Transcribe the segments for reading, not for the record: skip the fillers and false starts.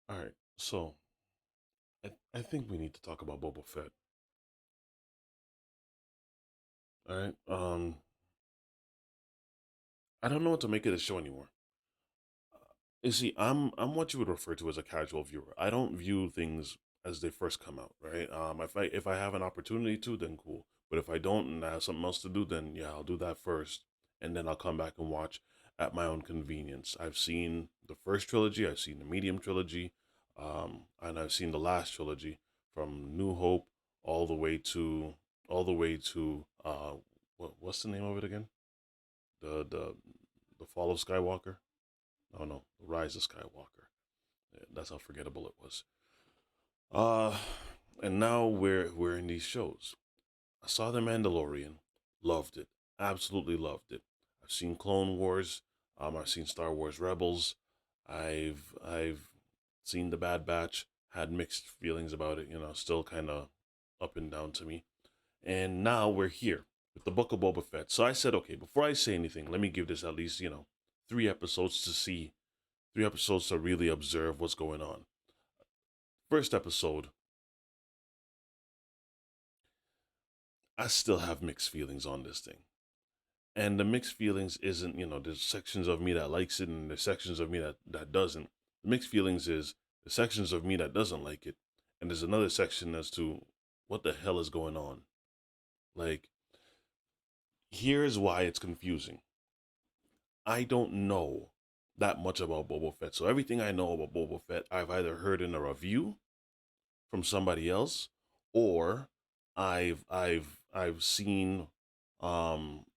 All right, so I think we need to talk about Boba Fett. All right, I don't know what to make of the show anymore. You see, I'm what you would refer to as a casual viewer. I don't view things as they first come out, right? If I have an opportunity to, then cool. But if I don't and I have something else to do, then yeah, I'll do that first, and then I'll come back and watch at my own convenience. I've seen the first trilogy, I've seen the medium trilogy, and I've seen the last trilogy from New Hope all the way to what's the name of it again? The the Fall of Skywalker. Oh no, Rise of Skywalker. Yeah, that's how forgettable it was. Uh and now we're in these shows. I saw The Mandalorian, loved it, absolutely loved it. I've seen Clone Wars, I've seen Star Wars Rebels, I've seen The Bad Batch, had mixed feelings about it, still kind of up and down to me. And now we're here with the Book of Boba Fett. So I said, okay, before I say anything, let me give this at least, 3 episodes to see 3 episodes to really observe what's going on. First episode, I still have mixed feelings on this thing. And the mixed feelings isn't, there's sections of me that likes it and there's sections of me that doesn't. The mixed feelings is the sections of me that doesn't like it. And there's another section as to what the hell is going on. Like, here's why it's confusing. I don't know that much about Boba Fett. So everything I know about Boba Fett, I've either heard in a review from somebody else, or I've seen from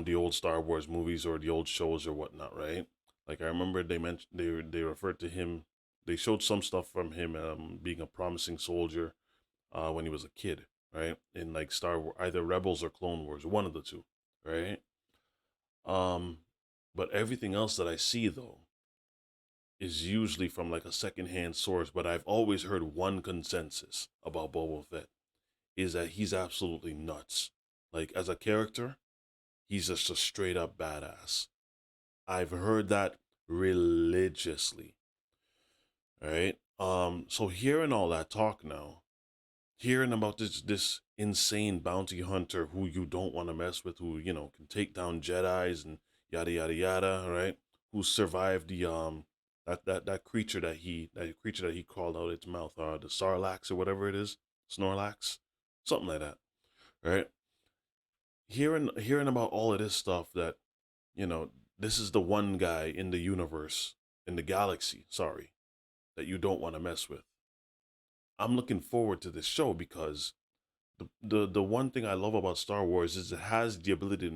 the old Star Wars movies or the old shows or whatnot, right? Like I remember they mentioned they referred to him. They showed some stuff from him being a promising soldier when he was a kid, right? In like Star Wars, either Rebels or Clone Wars, one of the two, right? Um, but everything else that I see though is usually from like a secondhand source, but I've always heard one consensus about Boba Fett is that he's absolutely nuts. Like as a character, he's just a straight up badass. I've heard that religiously. Right? So hearing all that talk now, hearing about this insane bounty hunter who you don't want to mess with, who, can take down Jedi's and yada yada yada, right? Who survived the that creature that he crawled out its mouth, the Sarlacc or whatever it is, Snorlax, something like that, right? Hearing about all of this stuff that, you know, this is the one guy in the universe, in the galaxy, sorry, that you don't want to mess with. I'm looking forward to this show because the one thing I love about Star Wars is it has the ability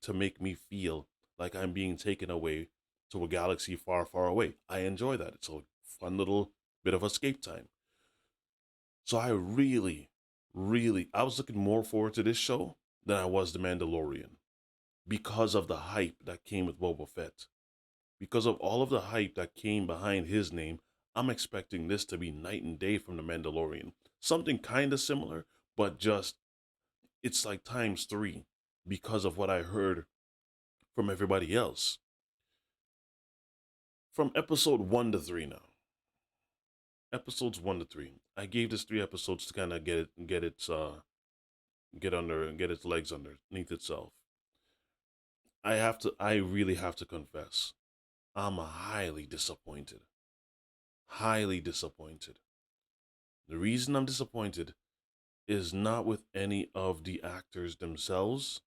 to make me feel like I'm being taken away to a galaxy far, far away. I enjoy that. It's a fun little bit of escape time. So I really, really, I was looking more forward to this show than I was The Mandalorian because of the hype that came with Boba Fett. Because of all of the hype that came behind his name, I'm expecting this to be night and day from The Mandalorian. Something kind of similar, but just it's like times three because of what I heard from everybody else. From episode 1 to 3 now. Episodes 1 to 3. I gave this 3 episodes to kind of get its legs underneath itself. I really have to confess, I'm highly disappointed. Highly disappointed. The reason I'm disappointed is not with any of the actors themselves.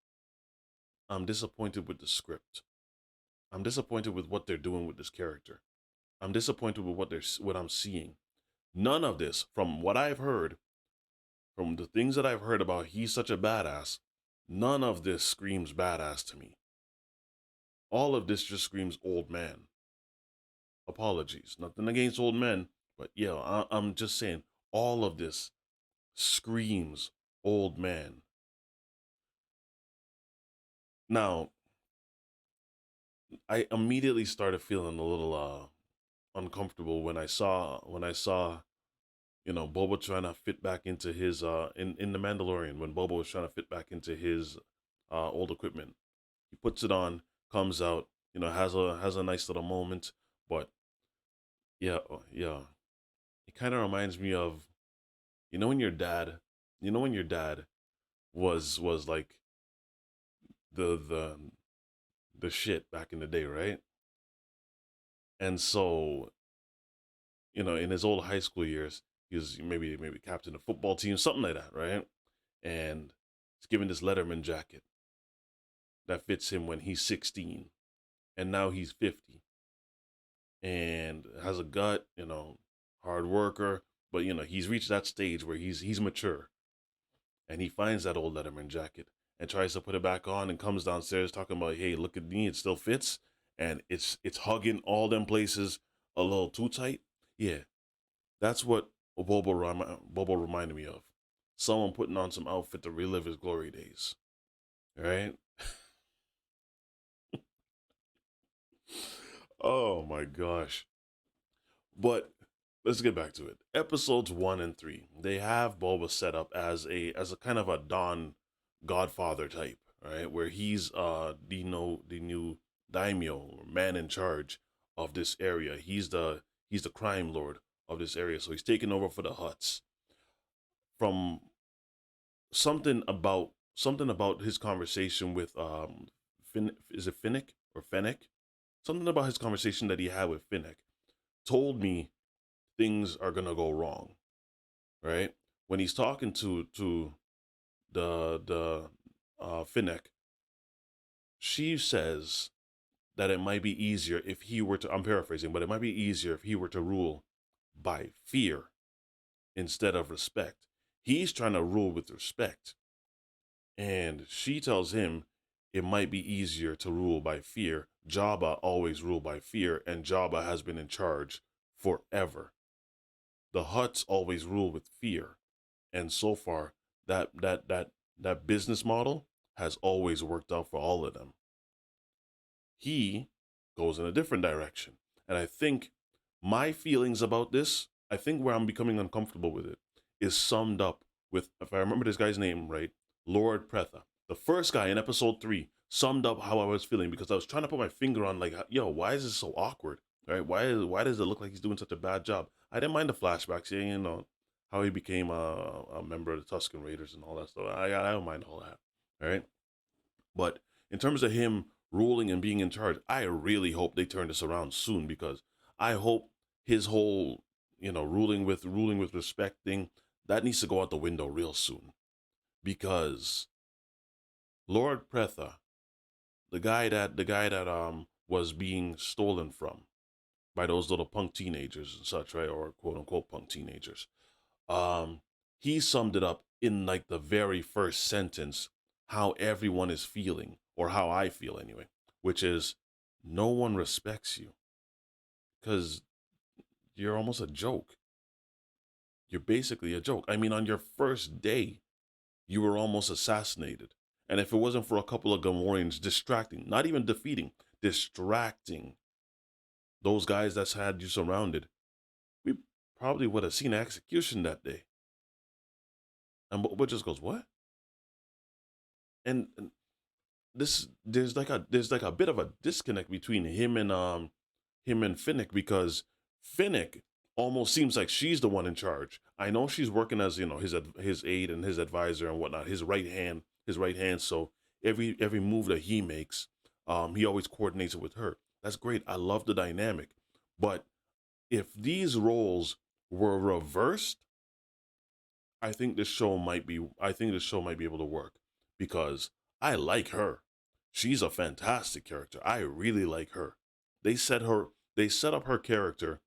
I'm disappointed with the script. I'm disappointed with what they're doing with this character. I'm disappointed with what I'm seeing. None of this, from what I've heard, from the things that I've heard about he's such a badass, none of this screams badass to me. All of this just screams old man. Apologies. Nothing against old men, but yeah, I'm just saying all of this screams old man. Now, I immediately started feeling a little uncomfortable when I saw Boba trying to fit back into his in the Mandalorian, when Boba was trying to fit back into his old equipment. He puts it on, comes out, has a nice little moment, but Yeah, yeah. It kind of reminds me of, you know when your dad, when your dad was like the the shit back in the day, right? And so, in his old high school years, he was maybe captain of football team, something like that, right? And he's given this Letterman jacket that fits him when he's 16, and now he's 50, and has a gut, hard worker, but he's reached that stage where he's mature, and he finds that old Letterman jacket and tries to put it back on, and comes downstairs talking about, hey, look at me, it still fits, and it's hugging all them places a little too tight. Yeah, that's what Bobo reminded me of. Someone putting on some outfit to relive his glory days. Right? Oh my gosh. But let's get back to it. Episodes 1 and 3, they have Boba set up as a kind of a Don Godfather type, right? Where he's the new Daimyo, man in charge of this area. He's the crime lord of this area. So he's taking over for the Huts. From something about his conversation with is it Finnick or Fennec? Something about his conversation that he had with Finnick told me things are gonna go wrong, right? When he's talking to the Finnick, she says that it might be easier if he were to. I'm paraphrasing, but it might be easier if he were to rule by fear instead of respect. He's trying to rule with respect, and she tells him it might be easier to rule by fear. Jabba always ruled by fear, and Jabba has been in charge forever. The Huts always rule with fear, and so far that business model has always worked out for all of them. He goes in a different direction, and I think my feelings about this, I think where I'm becoming uncomfortable with it, is summed up with, if I remember this guy's name right, Lord Pretha. The first guy in episode 3 summed up how I was feeling, because I was trying to put my finger on, like, yo, why is this so awkward? Right? Why does it look like he's doing such a bad job? I didn't mind the flashbacks, yeah, how he became a member of the Tusken Raiders and all that stuff. I don't mind all that. All right. But in terms of him ruling and being in charge, I really hope they turn this around soon, because I hope his whole, ruling with respect thing, that needs to go out the window real soon, because Lord Pretha, the guy that was being stolen from by those little punk teenagers and such, right, or quote unquote punk teenagers, um, he summed it up in like the very first sentence, how everyone is feeling, or how I feel anyway, which is no one respects you because you're almost a joke. You're basically a joke. I mean, on your first day, you were almost assassinated. And if it wasn't for a couple of Gamorreans distracting, not even defeating, distracting those guys that's had you surrounded, we probably would have seen an execution that day. And Boba just goes, what? And this there's like a bit of a disconnect between him and Finnick, because Finnick almost seems like she's the one in charge. I know she's working as his aide and his advisor and whatnot, his right hand. So every move that he makes, he always coordinates it with her. That's great. I love the dynamic, but if these roles were reversed, I think this show might be able to work, because I like her. She's a fantastic character. I really like her. They set her they set up her character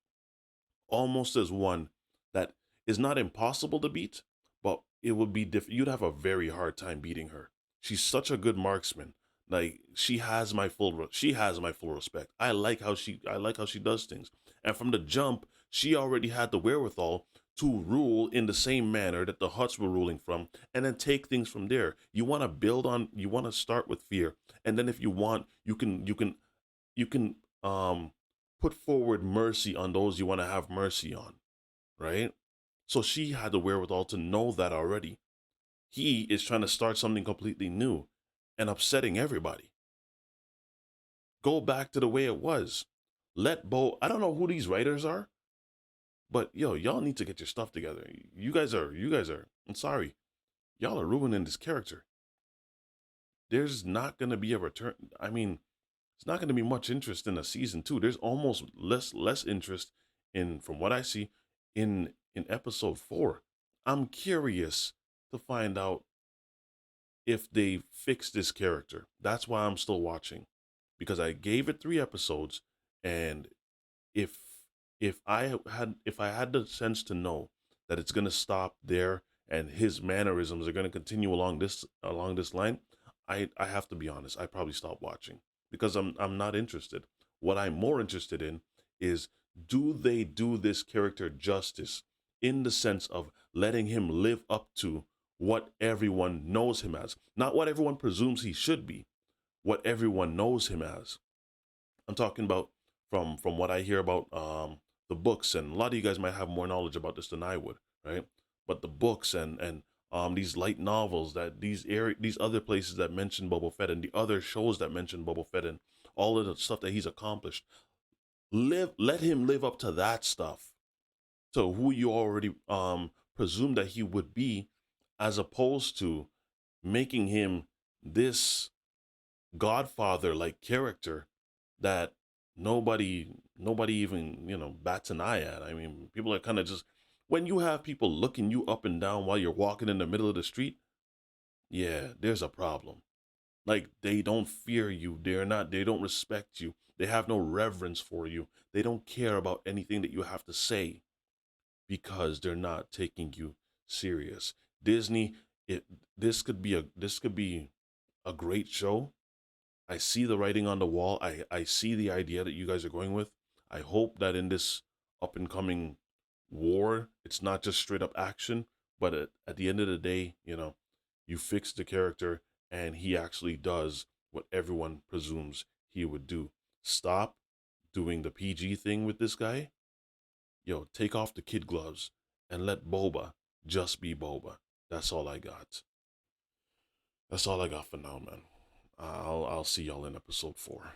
almost as one that is not impossible to beat, but it would be you'd have a very hard time beating her. She's such a good marksman. Like, she has my full respect. I like how she does things. And from the jump, she already had the wherewithal to rule in the same manner that the Huts were ruling from, and then take things from there. You want to start with fear, and then if you want, you can put forward mercy on those you want to have mercy on, right? So she had the wherewithal to know that already. He is trying to start something completely new and upsetting everybody. Go back to the way it was. I don't know who these writers are, But yo, y'all need to get your stuff together. You guys are. I'm sorry, y'all are ruining this character. There's not gonna be a return. I mean, it's not gonna be much interest in a season two. There's almost less interest in, from what I see, in episode four. I'm curious to find out if they fix this character. That's why I'm still watching, because I gave it 3 episodes, and if if I had the sense to know that it's gonna stop there and his mannerisms are gonna continue along this line, I have to be honest. I probably stop watching because I'm not interested. What I'm more interested in is, do they do this character justice in the sense of letting him live up to what everyone knows him as, not what everyone presumes he should be, what everyone knows him as. I'm talking about, from what I hear about the books, and a lot of you guys might have more knowledge about this than I would, right? But the books and these light novels, that these other places that mention Boba Fett, and the other shows that mention Boba Fett, and all of the stuff that he's accomplished, let him live up to that stuff, to who you already presume that he would be, as opposed to making him this Godfather like character that nobody even, bats an eye at. I mean, people are kind of just, when you have people looking you up and down while you're walking in the middle of the street, yeah, there's a problem. Like, they don't fear you. They don't respect you. They have no reverence for you. They don't care about anything that you have to say, because they're not taking you serious. Disney, it this could be a great show. I see the writing on the wall. I see the idea that you guys are going with. I hope that in this up and coming war, it's not just straight up action, but at the end of the day, you fix the character and he actually does what everyone presumes he would do. Stop doing the PG thing with this guy. Yo, take off the kid gloves and let Boba just be Boba. That's all I got. That's all I got for now, man. I'll see y'all in episode 4.